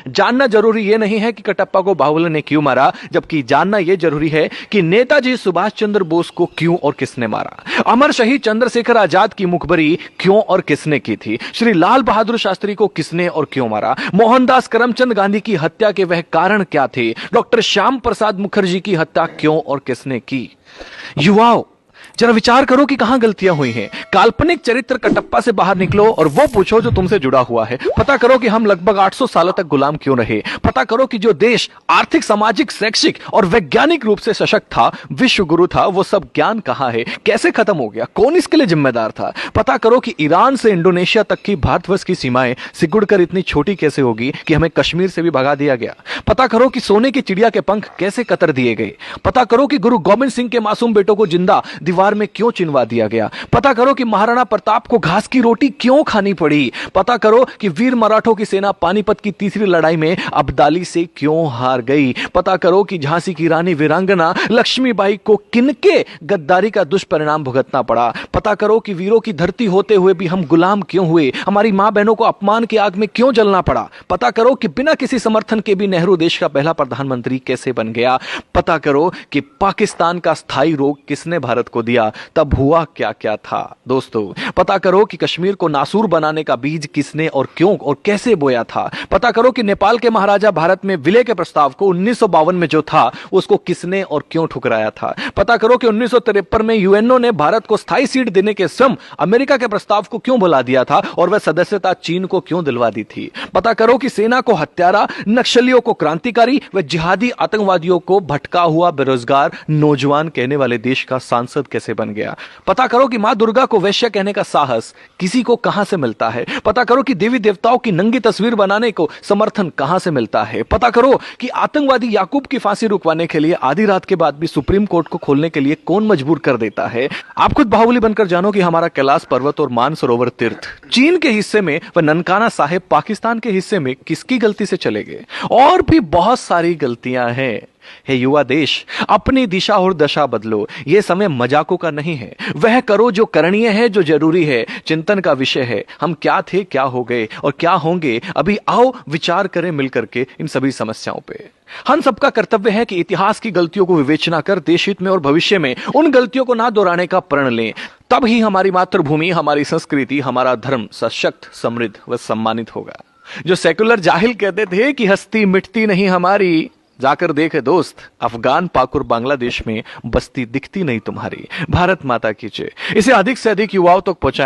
जानना जरूरी यह नहीं है कि कटप्पा को बाहुबली ने क्यों मारा, जबकि जानना यह जरूरी है कि नेताजी सुभाष चंद्र बोस को क्यों और किसने मारा। अमर शहीद चंद्रशेखर आजाद की मुखबरी क्यों और किसने की थी। श्री लाल बहादुर शास्त्री को किसने और क्यों मारा। मोहनदास करमचंद गांधी की हत्या के वह कारण क्या थे। डॉक्टर श्याम प्रसाद मुखर्जी की हत्या क्यों और किसने की। युवाओं, जरा विचार करो कि कहां गलतियां हुई हैं। काल्पनिक चरित्र कटप्पा से बाहर निकलो और वो पूछो जो तुमसे जुड़ा हुआ है। पता करो कि हम लगभग 800 सालों तक गुलाम क्यों रहे। पता करो कि जो देश आर्थिक, सामाजिक, शैक्षिक और वैज्ञानिक रूप से सशक्त था, विश्व गुरु था, वो सब ज्ञान कहां है, कैसे खत्म हो गया, कौन इसके लिए जिम्मेदार था। पता करो कि ईरान से इंडोनेशिया तक की भारतवर्ष की सीमाएं सिकुड़कर इतनी छोटी कैसे होगी कि हमें कश्मीर से भी भगा दिया गया। पता करो कि सोने की चिड़िया के पंख कैसे कतर दिए गए। पता करो कि गुरु गोविंद सिंह के मासूम बेटों को जिंदा दीवार में क्यों चिनवा दिया गया। पता करो कि महाराणा प्रताप को घास की रोटी क्यों खानी पड़ी। पता करो कि वीर मराठों की सेना पानीपत की तीसरी लड़ाई में अब्दाली से क्यों हार गई। पता करो कि झांसी की रानी वीरांगना लक्ष्मीबाई को किनके गद्दारी का दुष्परिणाम भुगतना पड़ा। पता करो कि वीरों की धरती होते हुए भी हम गुलाम क्यों हुए, हमारी मां बहनों को अपमान की आग में क्यों जलना पड़ा। पता करो कि बिना किसी समर्थन के भी नेहरू देश का पहला प्रधानमंत्री कैसे बन गया। पता करो कि पाकिस्तान का स्थायी रोग किसने भारत को दिया, तब हुआ क्या क्या था। दोस्तों, पता करो कि कश्मीर को नासूर बनाने का बीज किसने और क्यों और कैसे बोया था। पता करो कि नेपाल के महाराजा भारत में विलय के प्रस्ताव को 1952 में जो था उसको किसने और क्यों ठुकराया था। पता करो कि 1953 में यूएनओ ने भारत को स्थायी सीट देने के स्वयं अमेरिका के प्रस्ताव को क्यों भुला दिया था और वह सदस्यता चीन को क्यों दिलवा दी थी। पता करो कि सेना को हत्यारा, नक्सलियों को क्रांतिकारी व जिहादी आतंकवादियों को भटका हुआ बेरोजगार नौजवान कहने वाले देश का सांसद कैसे बन गया। पता करो कि मां दुर्गा को वैश्य कहने का साहस किसी को कहां से मिलता है। पता करो कि देवी देवताओं की नंगी तस्वीर बनाने को समर्थन कहां से मिलता है। पता करो कि आतंकवादी याकूब की फांसी रुकवाने के लिए आधी रात के बाद भी सुप्रीम कोर्ट को खोलने के लिए कौन मजबूर कर देता है। आप खुद बाहुबली बनकर जानो कि हमारा कैलाश पर्वत और मानसरोवर तीर्थ चीन के हिस्से में व ननकाना साहिब पाकिस्तान के हिस्से में किसकी गलती से चले गए। और भी बहुत सारी गलतियां हैं। हे युवा देश, अपनी दिशा और दशा बदलो। यह समय मजाकों का नहीं है। वह करो जो करणीय है, जो जरूरी है, चिंतन का विषय है। हम क्या थे, क्या हो गए और क्या होंगे। अभी आओ विचार करें मिलकर के इन सभी समस्याओं पे। हम सबका कर्तव्य है कि इतिहास की गलतियों को विवेचना कर देश हित में और भविष्य में उन गलतियों को ना दोहराने का प्रण लें। तब ही हमारी मातृभूमि, हमारी संस्कृति, हमारा धर्म सशक्त, समृद्ध व सम्मानित होगा। जो सेकुलर जाहिल कहते थे कि हस्ती मिटती नहीं हमारी, जाकर देखे दोस्त, अफगान, पाक और बांग्लादेश में बस्ती दिखती नहीं तुम्हारी। भारत माता की जय। इसे अधिक से अधिक युवाओं तक पहुंचाएं।